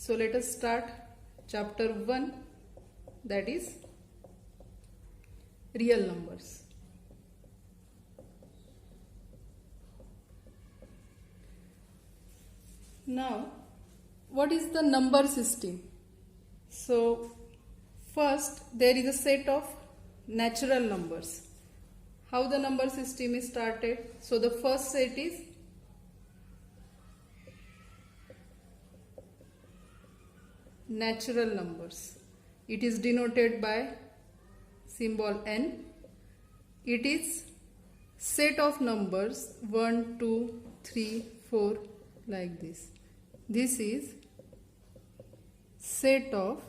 So let us start chapter 1, that is real numbers. Now, what is the number system? So, first there is a set of natural numbers. How the number system is started? So, the first set is natural numbers. It is denoted by symbol n. It is set of numbers 1, 2, 3, 4 like this. This is set of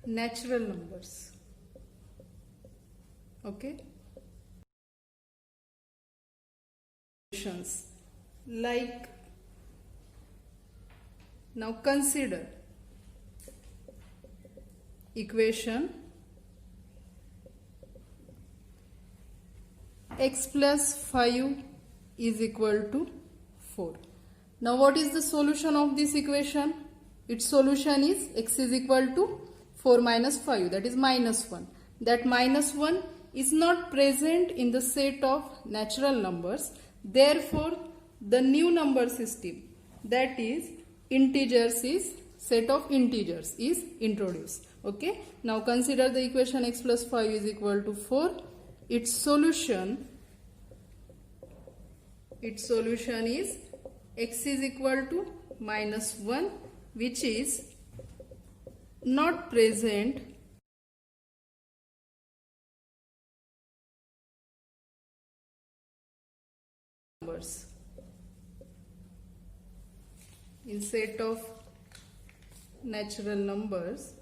natural numbers. Okay. Like, now consider equation x plus 5 is equal to 4. Now what is the solution of this equation? Its solution is x is equal to 4 minus 5, that is minus 1. That minus 1 is not present in the set of natural numbers. Therefore, the new number system, that is integers, is set of integers is introduced. Okay. Now consider the equation x plus 5 is equal to 4. Its solution is x is equal to minus 1, which is not present numbers in set of natural numbers.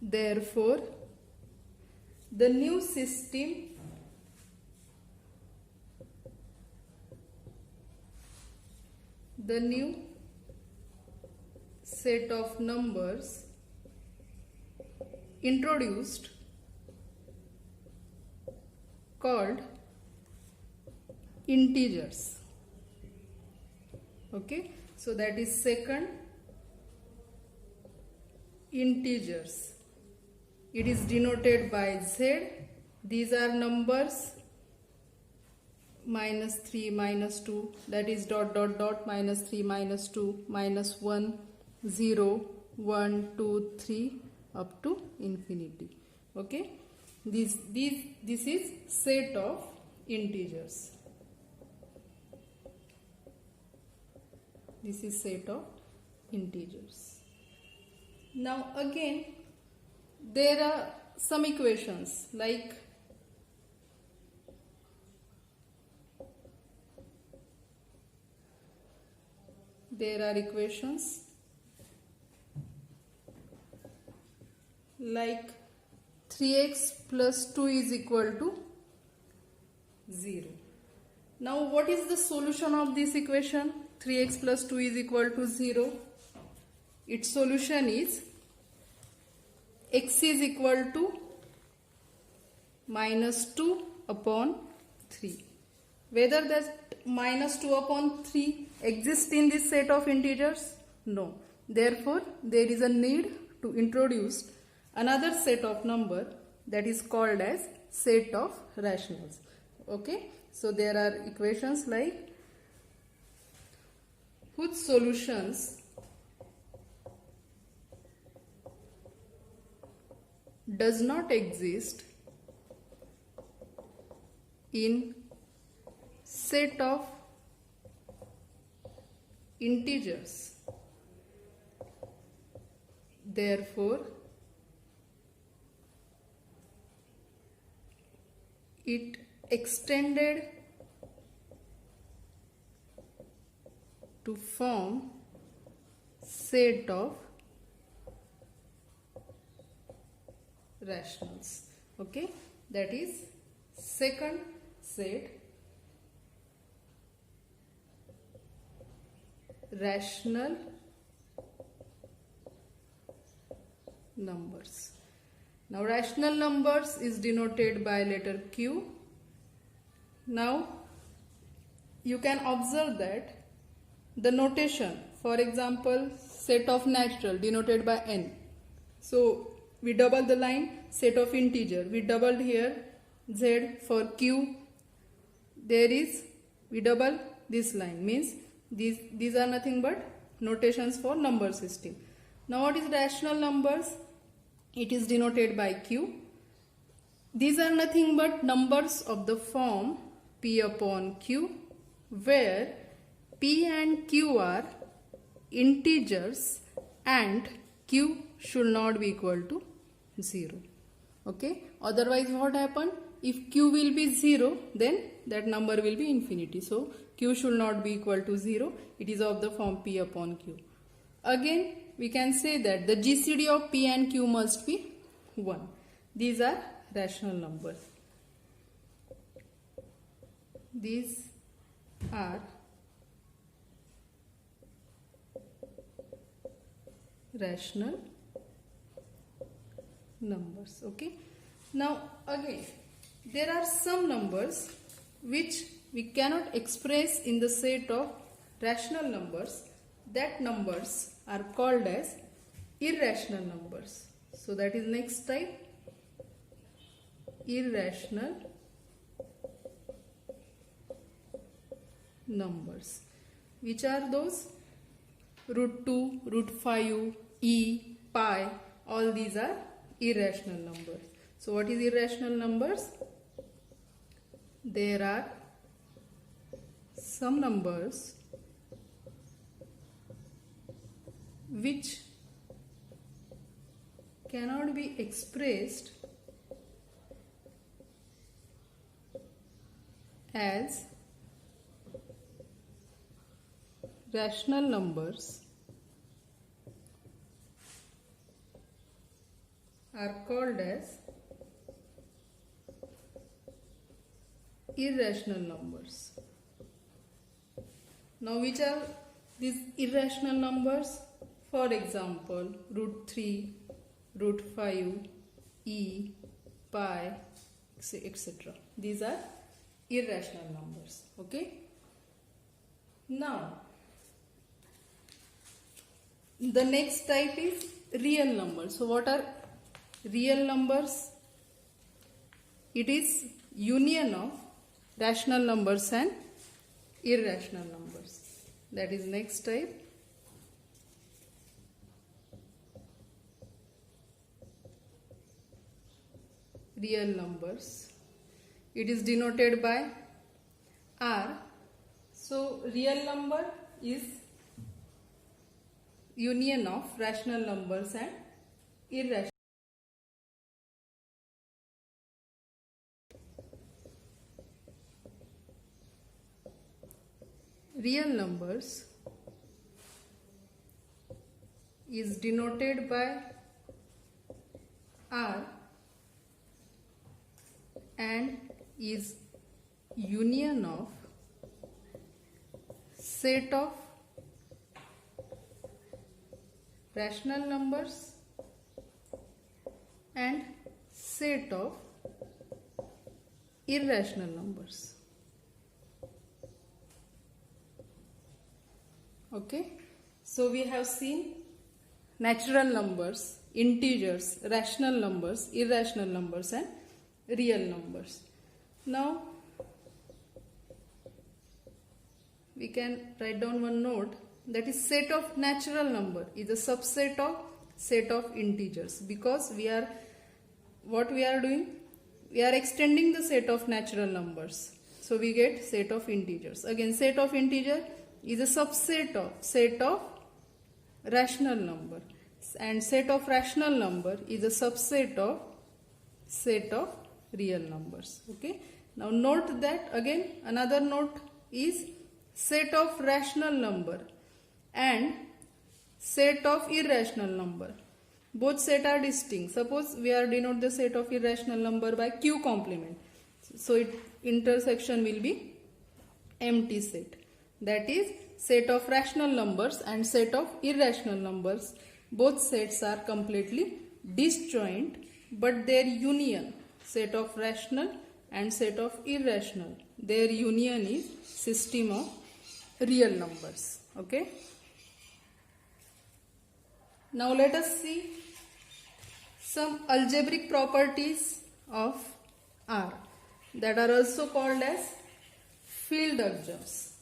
Therefore, the new system set of numbers introduced called integers. Okay, so that is second, integers. It is denoted by z. These are numbers minus 3, minus 2, that is dot dot dot, minus 3, minus 2, minus 1, 0, 1, 2, 3 up to infinity. Okay, this is set of integers. This is set of integers. Now again, there are some equations like there are equations like 3x plus 2 is equal to 0. Now what is the solution of this equation? 3x plus 2 is equal to 0. Its solution is x is equal to minus 2 upon 3. Whether that minus 2 upon 3 exists in this set of integers? No. Therefore, there is a need to introduce another set of number that is called as set of rationals. Okay. So, there are equations like whose solutions does not exist in set of integers. Therefore, it extended to form set of rationals. Okay, that is second set, rational numbers. Now rational numbers is denoted by letter Q. Now you can observe that the notation, for example, set of natural denoted by n. So we double the line, set of integer. We doubled here z. For q, there is, we double this line, means these are nothing but notations for number system. Now what is rational numbers? It is denoted by q. These are nothing but numbers of the form p upon q, where p and q are integers and q should not be equal to 0. Okay, otherwise what happen? If q will be 0, then that number will be infinity. So q should not be equal to 0. It is of the form p upon q. Again, we can say that the GCD of p and q must be 1. These are rational numbers. These are rational numbers. Okay. Now again, there are some numbers which we cannot express in the set of rational numbers. That numbers are called as irrational numbers. So that is next type, irrational numbers. Which are those? Root 2, root 5, e, pi, all these are irrational numbers. So what is irrational numbers? There are some numbers which cannot be expressed as rational numbers, are called as irrational numbers. Now which are these irrational numbers? For example, root 3, root 5, e, pi, etc. These are irrational numbers. Okay. Now the next type is real numbers. So what are real numbers? It is union of rational numbers and irrational numbers. That is next type. Real numbers. It is denoted by R. So real number is union of rational numbers and irrational. Real numbers is denoted by R and is union of set of rational numbers and set of irrational numbers. Okay, so we have seen natural numbers, integers, rational numbers, irrational numbers and real numbers. Now we can write down one note, that is set of natural number is a subset of set of integers, because what we are doing, we are extending the set of natural numbers, so we get set of integers. Again, set of integer is a subset of set of rational number, and set of rational number is a subset of set of real numbers. Okay, now note that again another note is set of rational number and set of irrational number. Both set are distinct. Suppose we are denote the set of irrational number by q complement, so its intersection will be empty set. That is, set of rational numbers and set of irrational numbers, both sets are completely disjoint, but their union, set of rational and set of irrational, their union is system of real numbers. Okay. Now let us see some algebraic properties of R that are also called as field axioms.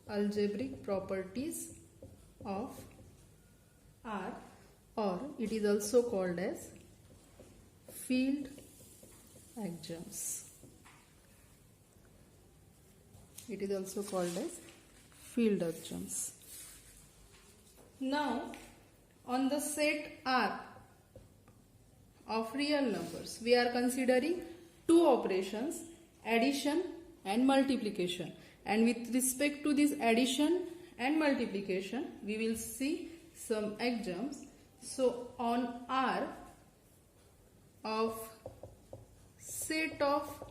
Algebraic properties of R, or it is also called as field axioms. It is also called as field axioms. Now, on the set R of real numbers, we are considering two operations, addition and multiplication. And with respect to this addition and multiplication, we will see some axioms. So, on R of set of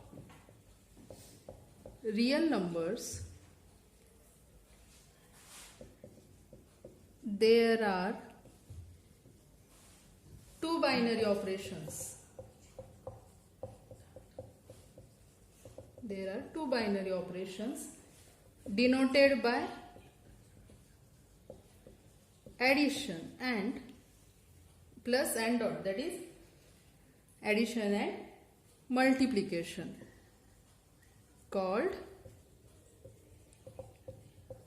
real numbers, there are two binary operations. There are two binary operations denoted by addition and plus and dot, that is addition and multiplication, called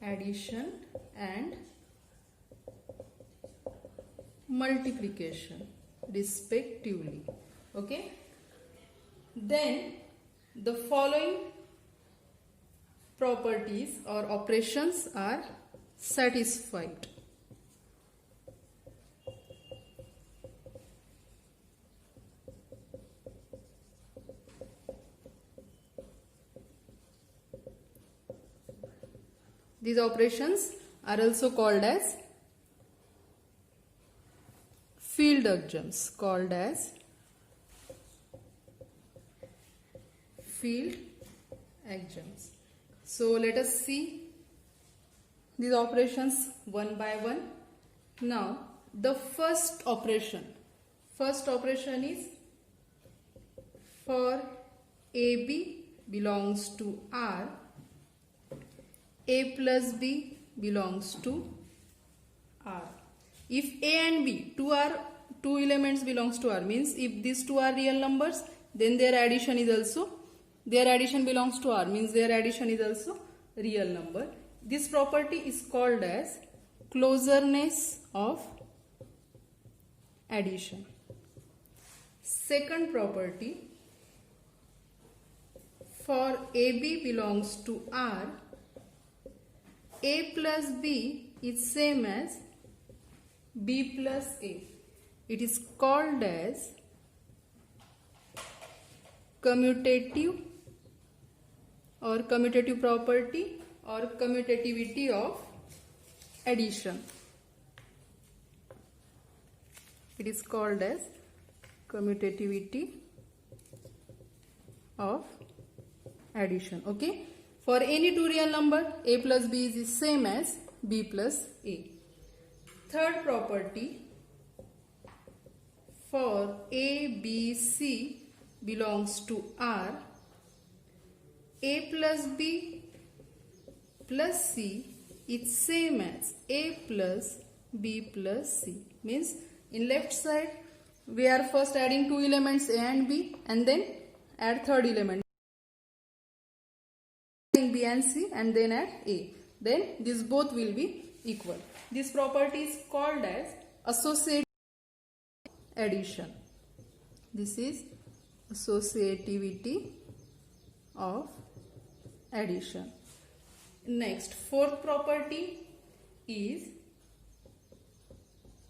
addition and multiplication respectively. Okay. Then the following properties or operations are satisfied. These operations are also called as field axioms, called as field axioms. So let us see these operations one by one. Now the first operation is for AB belongs to R, A plus B belongs to R. If A and B, two elements belongs to R, means if these two are real numbers, then their addition belongs to R, means their addition is also real number. This property is called as closeness of addition. Second property, for AB belongs to R, A plus B is same as B plus A. It is called as commutative property or commutativity of addition. It is called as commutativity of addition. Okay. For any two real number, A plus B is the same as B plus A. Third property, for A, B, C belongs to R, A plus B plus C is same as A plus B plus C. Means in left side, we are first adding two elements A and B and then add third element B and C and then add A. Then these both will be equal. This property is called as associative addition. This is associativity of addition. Next, fourth property is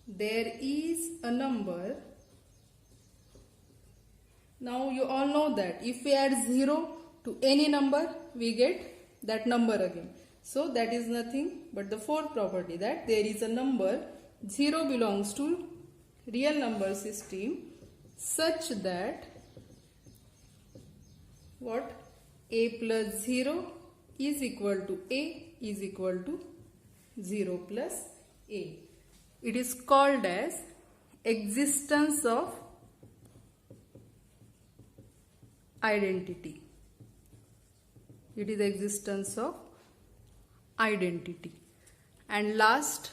there is a number. Now you all know that if we add 0 to any number, we get that number again. So that is nothing but the fourth property, that there is a number 0 belongs to real number system such that what? A plus 0 is equal to A is equal to 0 plus A. It is called as existence of identity. It is existence of identity. And last,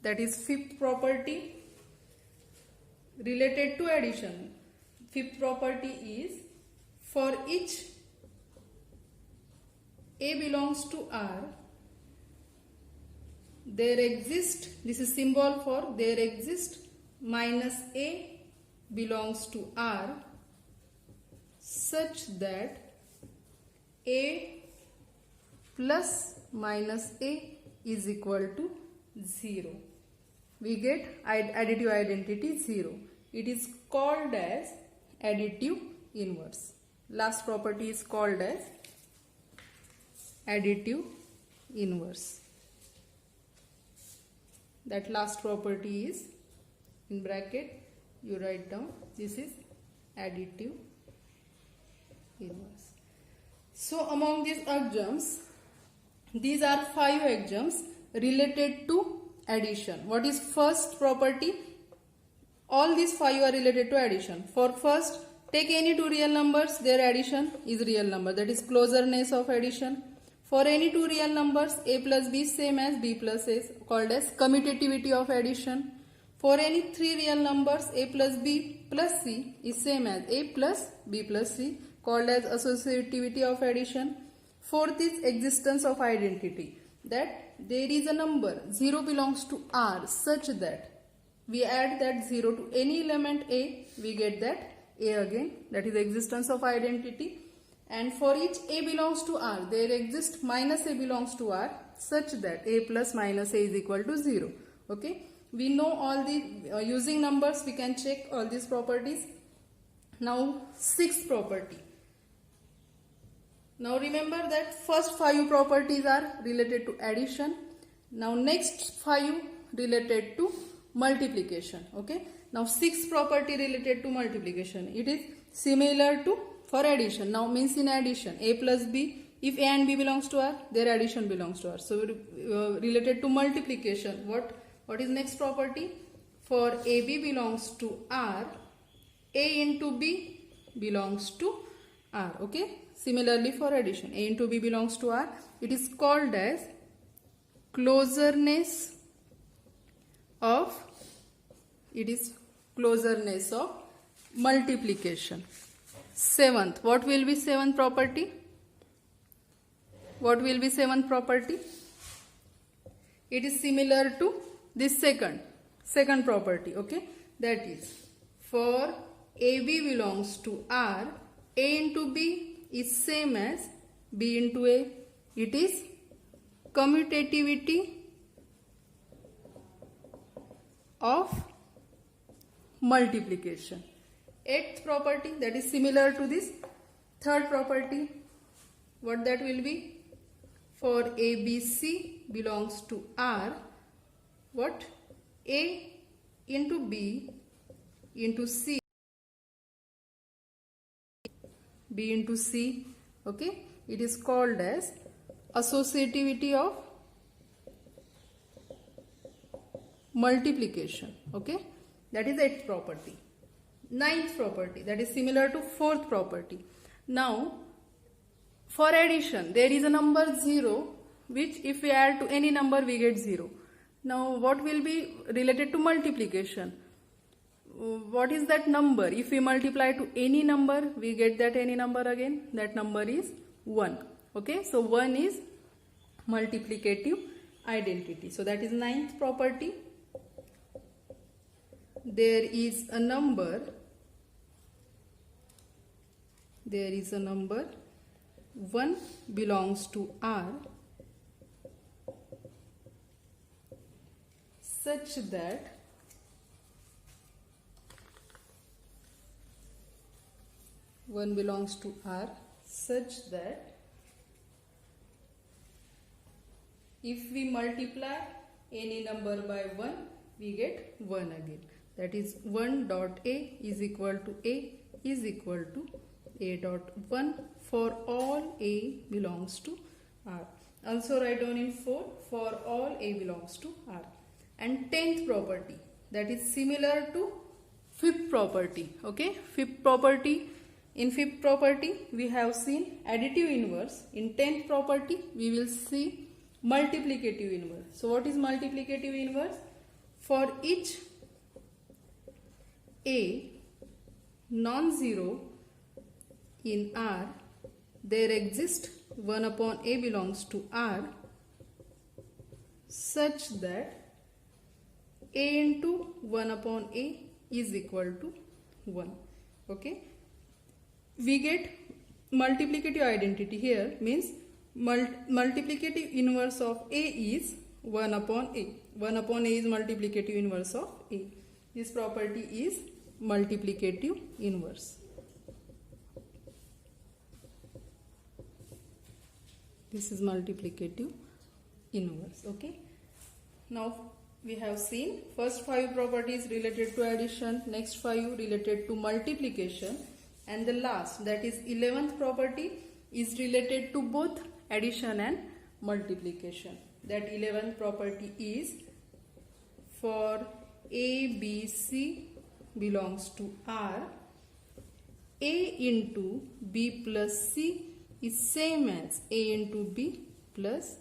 that is fifth property related to addition. Fifth property is, for each A belongs to R, there exists, this is symbol for there exists minus A belongs to R such that A plus minus A is equal to 0. We get additive identity 0. It is called as additive inverse. Last property is called as additive inverse. That last property is in bracket, you write down, this is additive inverse. So among these axioms, these are 5 axioms related to addition. What is first property? All these 5 are related to addition. For first, take any two real numbers, their addition is real number. That is closeness of addition. For any two real numbers, A plus B is same as B plus A is called as commutativity of addition. For any three real numbers, A plus B plus C is same as A plus B plus C, called as associativity of addition. Fourth is existence of identity, that there is a number 0 belongs to R such that we add that 0 to any element A, we get that A again, that is existence of identity. And for each A belongs to R, there exists minus A belongs to R such that A plus minus A is equal to 0. Okay, we know all the using numbers we can check all these properties. Now sixth property. Now remember that first 5 properties are related to addition. Now next 5 related to multiplication. Okay, now sixth property related to multiplication. It is similar to for addition. Now means in addition, A plus B, if A and B belongs to R, their addition belongs to R. So related to multiplication, what is next property? For AB belongs to R, A into B belongs to R. Okay, similarly for addition, A into B belongs to R. It is called as closeness of multiplication. Seventh, what will be seventh property? What will be seventh property? It is similar to this second property. Okay, that is for AB belongs to R, A into B is same as B into A. It is commutativity of multiplication. Eighth property, that is similar to this third property. What that will be? For ABC belongs to R, what? A into B into C, B into C. Okay, it is called as associativity of multiplication. Okay, that is eighth property. Ninth property, that is similar to fourth property. Now for addition, there is a number 0 which if we add to any number we get 0. Now what will be related to multiplication? What is that number? If we multiply to any number, we get that any number again. That number is 1. Okay, so 1 is multiplicative identity. So that is ninth property. There is a number 1 belongs to R such that if we multiply any number by 1, we get 1 again. That is 1 dot A is equal to A is equal to A dot 1 for all A belongs to R. Also write down in 4 for all A belongs to R. and 10th property, that is similar to fifth property. Okay, fifth property. In fifth property we have seen additive inverse. In 10th property we will see multiplicative inverse. So what is multiplicative inverse? For each A non-zero in R, there exists 1 upon A belongs to R such that A into 1 upon A is equal to 1. Okay, we get multiplicative identity here, means multiplicative inverse of A is 1 upon A. 1 upon A is multiplicative inverse of A. This property is multiplicative inverse. This is multiplicative inverse. Okay, now we have seen first 5 properties related to addition, next 5 related to multiplication, and the last, that is 11th property, is related to both addition and multiplication. That 11th property is for A, B, C belongs to R, A into B plus C is same as A into B plus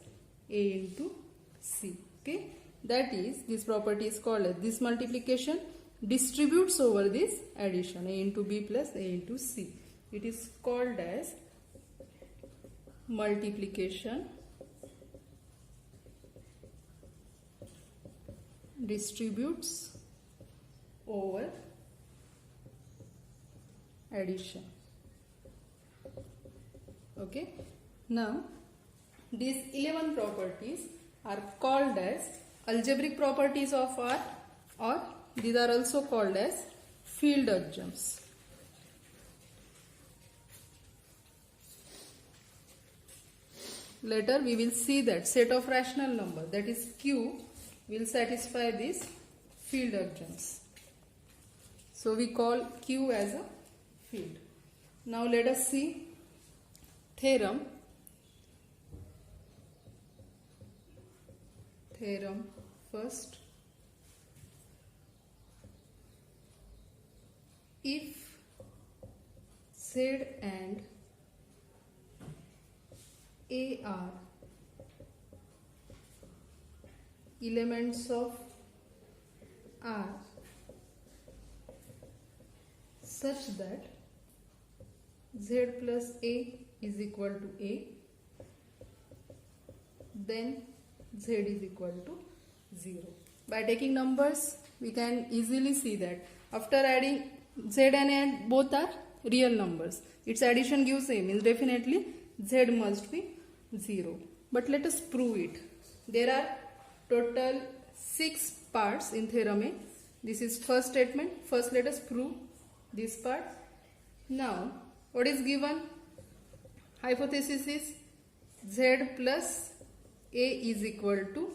A into C. Okay, that is, this property is called as, this multiplication distributes over this addition, A into B plus A into C. It is called as multiplication distributes over addition. Okay, now these 11 properties are called as algebraic properties of R, or these are also called as field adjuncts. Later we will see that set of rational number, that is Q, will satisfy these field adjuncts. So we call Q as a field. Now let us see theorem. Theorem first. If Z and A are elements of R such that Z plus A is equal to A, then Z is equal to 0. By taking numbers, we can easily see that after adding Z and A, both are real numbers. Its addition gives A, means definitely Z must be 0. But let us prove it. There are total 6 parts in theorem A. This is first statement. First let us prove this part. Now what is given? Hypothesis is Z plus A is equal to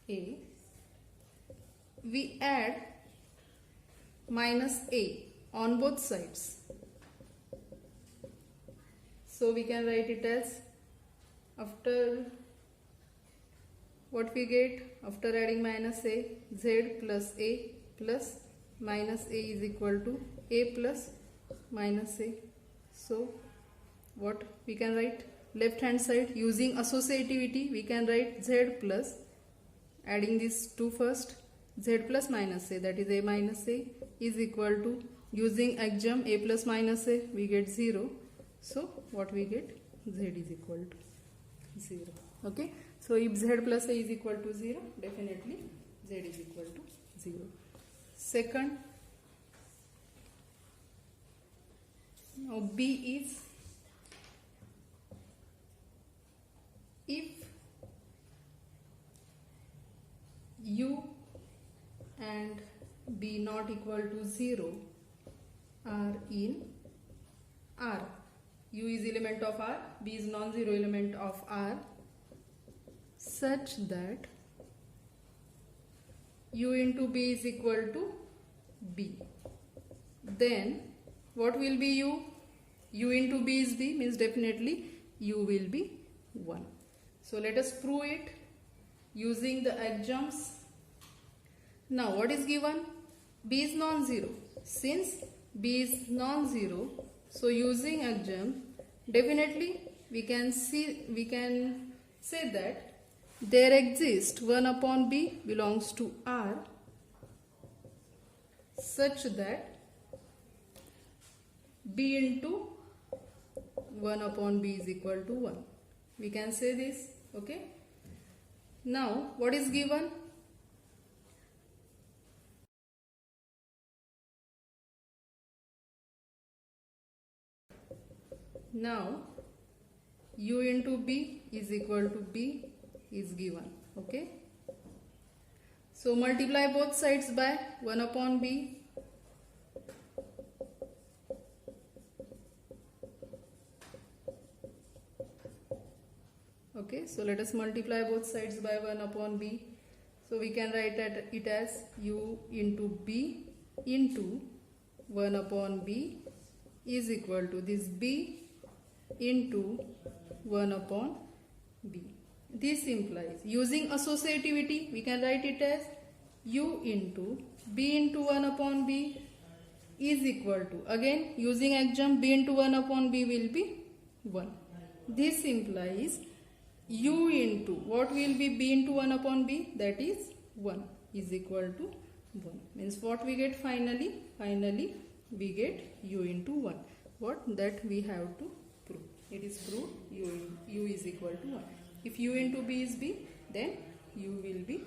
A. We add minus A on both sides. So we can write it as, after what we get after adding minus A, Z plus A plus minus A is equal to A plus minus A. So what we can write? Left hand side, using associativity, we can write Z plus, adding these two first, Z plus minus A, that is A minus A, is equal to, using axiom A plus minus A, we get 0. So what we get? Z is equal to 0. Okay, so if Z plus A is equal to 0, definitely Z is equal to 0. Second, now B is, if U and B not equal to 0 are in R, U is element of R, B is non-zero element of R, such that U into B is equal to B, then what will be U? U into B is B, means definitely U will be 1. So let us prove it using the axioms. Now what is given? B is non-zero. Since B is non-zero, so using axiom, definitely we can say that there exists 1 upon B belongs to R such that B into 1 upon B is equal to 1. We can say this, okay? Now what is given? Now U into B is equal to B is given, okay? So multiply both sides by 1 upon B. Okay, so let us multiply both sides by 1 upon B. So we can write it as U into B into 1 upon B is equal to this B into 1 upon B. This implies, using associativity, we can write it as U into B into 1 upon B is equal to, again using axiom, B into 1 upon B will be 1. This implies U into, what will be B into 1 upon B? That is 1 is equal to 1. Means what we get finally? Finally we get U into 1. What? That we have to prove. It is proved U is equal to 1. If U into B is B, then U will be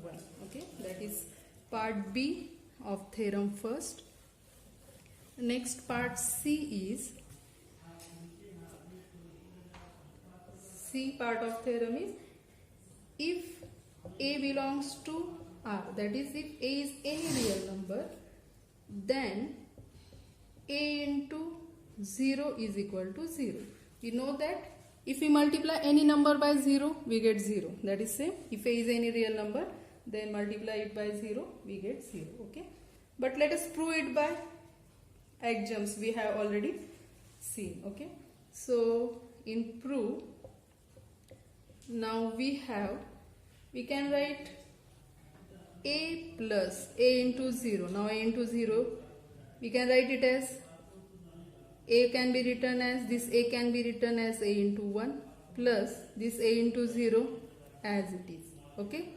1. Okay, that is part B of theorem first. Next part C is, C part of theorem is, if A belongs to R, that is if A is any real number, then A into 0 is equal to 0. We know that if we multiply any number by 0, we get 0. That is same. If A is any real number, then multiply it by 0, we get 0. Okay. But let us prove it by axioms we have already seen. Okay. So in proof, now we can write A plus A into 0. Now A into 0, we can write it as, A can be written as, this A can be written as A into 1 plus this A into 0 as it is. Okay.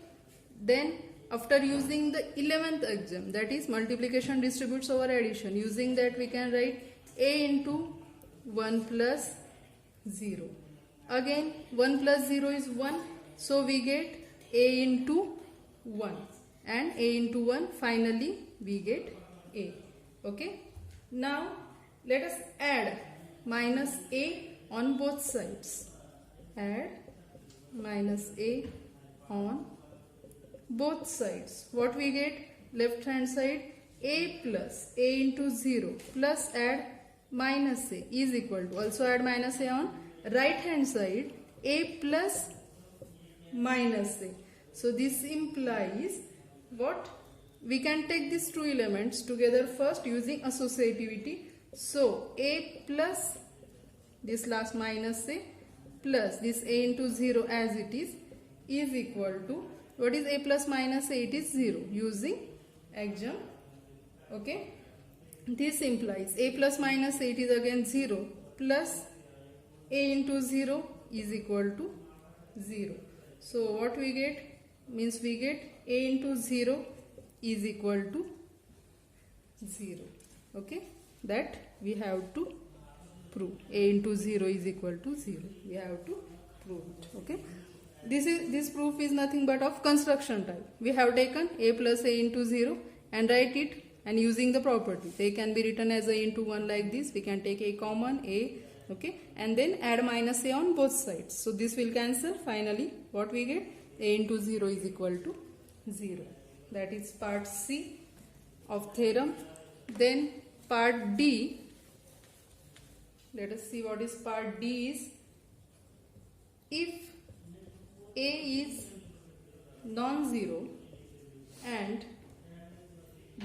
Then after using the 11th axiom, that is multiplication distributes over addition, using that we can write A into 1 plus 0. Again 1 plus 0 is 1, so we get A into 1 and A into 1, finally we get A. Okay. Now let us add minus A on both sides. Add minus A on both sides. What we get? Left hand side, A plus A into 0 plus add minus A is equal to, also add minus A on right hand side, A plus minus A. So this implies what? We can take these two elements together first using associativity. So A plus this last minus A plus this A into 0 as it is equal to, what is A plus minus A? It is 0 using axiom. Okay. This implies A plus minus A, it is again 0 plus A into 0 is equal to 0. So what we get? Means we get A into 0 is equal to 0. Okay. That we have to prove. A into 0 is equal to 0. We have to prove it. Okay. This proof is nothing but of construction type. We have taken A plus A into 0 and write it, and using the properties, A can be written as A into 1 like this. We can take A common, A, okay, and then add minus A on both sides. So this will cancel. Finally, what we get? A into 0 is equal to 0. That is part C of theorem. Then part D. Let us see what is part D is. If A is non-zero and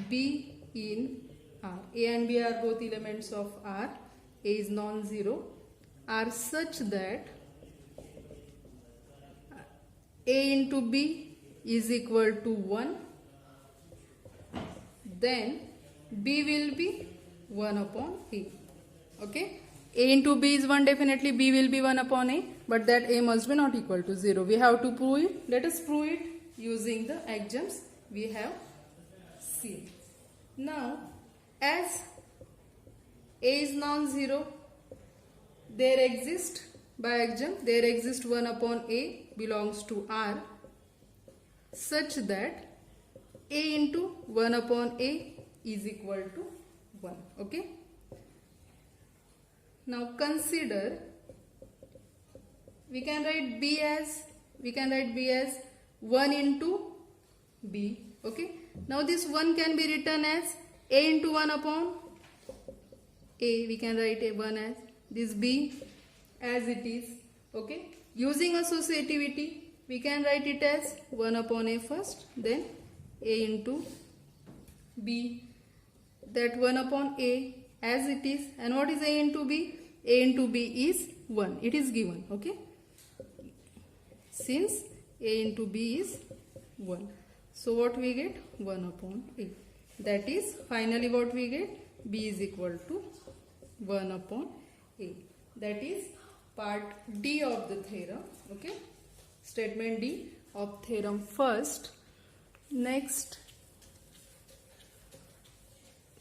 B in R, A and B are both elements of R, A is non-zero, are such that A into B is equal to 1 then b will be 1 upon a. Okay, a into b is 1, definitely b will be 1 upon a, but that a must be not equal to 0. We have to prove it. Let us prove it using the axioms we have seen. Now, as a is non-zero, there exists, by axiom, there exists 1 upon a belongs to R, such that a into 1 upon a is equal to 1. Okay. Now consider, we can write b as 1 into b. Okay. Now this 1 can be written as a into 1 upon a. We can write a 1 as this b as it is. Okay. Using associativity, we can write it as 1 upon a first, then a into b. That 1 upon a as it is. And what is a into b? A into b is 1. It is given. Okay. Since a into b is 1. So what we get? 1 upon a. That is finally what we get? B is equal to 1 upon a. That is part D of the theorem. Okay. Statement D of theorem first. Next,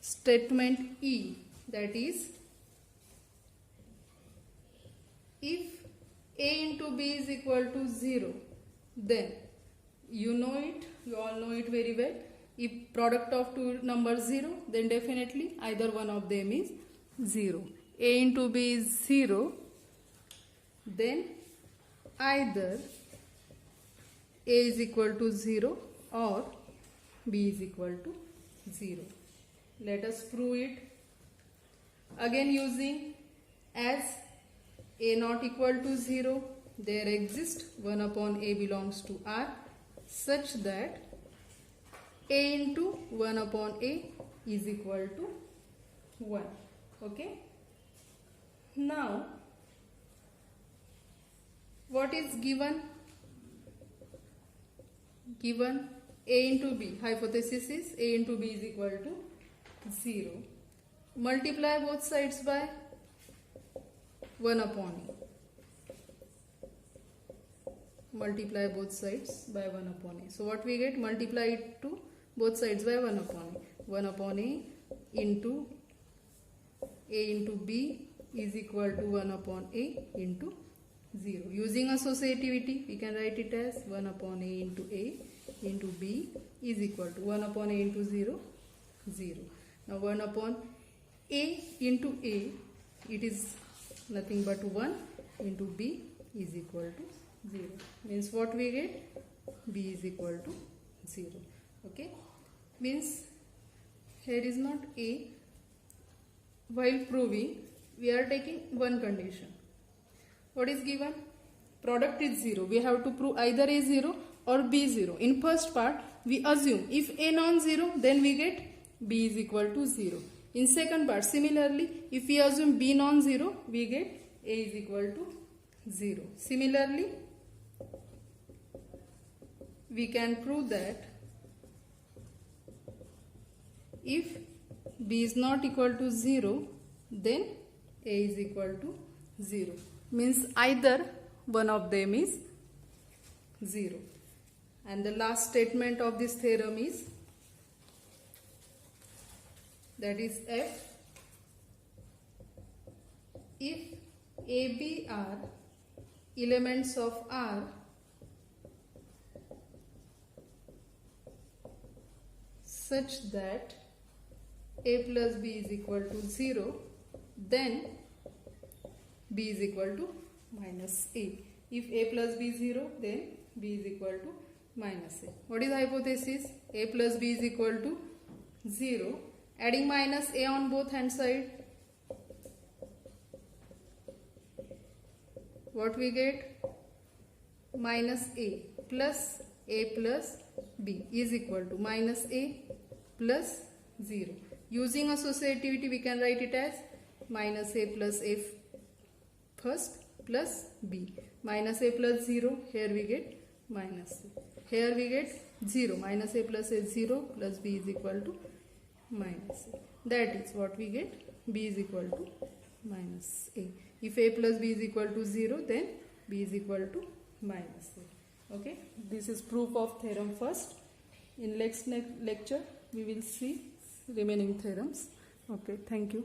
statement E, that is, if a into b is equal to 0, then you know it, you all know it very well. If product of two numbers 0, then definitely either one of them is 0. A into b is 0, then either a is equal to 0 or b is equal to 0. Let us prove it. Again using as a not equal to 0, there exists 1 upon a belongs to R, such that a into 1 upon a is equal to 1. Okay. Now, what is given? Given a into b. Hypothesis is a into b is equal to 0. Multiply both sides by 1 upon a. Multiply both sides by 1 upon a. So what we get? Multiply it to both sides by 1 upon a. 1 upon a into b is equal to 1 upon a into 0. Using associativity, we can write it as 1 upon a into b is equal to 1 upon a into 0, 0. Now 1 upon a into a, it is nothing but 1 into b is equal to 0. Means what we get? B is equal to 0. Okay. Means here is not a. While proving, we are taking one condition. What is given? Product is 0. We have to prove either a 0 or b 0. In first part, we assume if a non-zero, then we get b is equal to 0. In second part, similarly, if we assume b non-zero, we get a is equal to 0. Similarly, we can prove that if b is not equal to 0, then a is equal to 0. Means either one of them is 0. And the last statement of this theorem is, that is F, if A, B are elements of R, such that a plus b is equal to 0, then b is equal to minus a. If a plus b is 0, then b is equal to minus a. What is the hypothesis? A plus b is equal to 0. Adding minus a on both hand side, what we get? Minus a plus b is equal to minus a plus 0. Using associativity, we can write it as minus a plus a first plus b. Minus a plus 0, here we get minus a. Here we get 0. Minus a plus a 0 plus b is equal to minus a. That is what we get, b is equal to minus a. If a plus b is equal to 0, then b is equal to minus a. Okay, this is proof of theorem first. In next lecture we will see remaining theorems. Okay, thank you.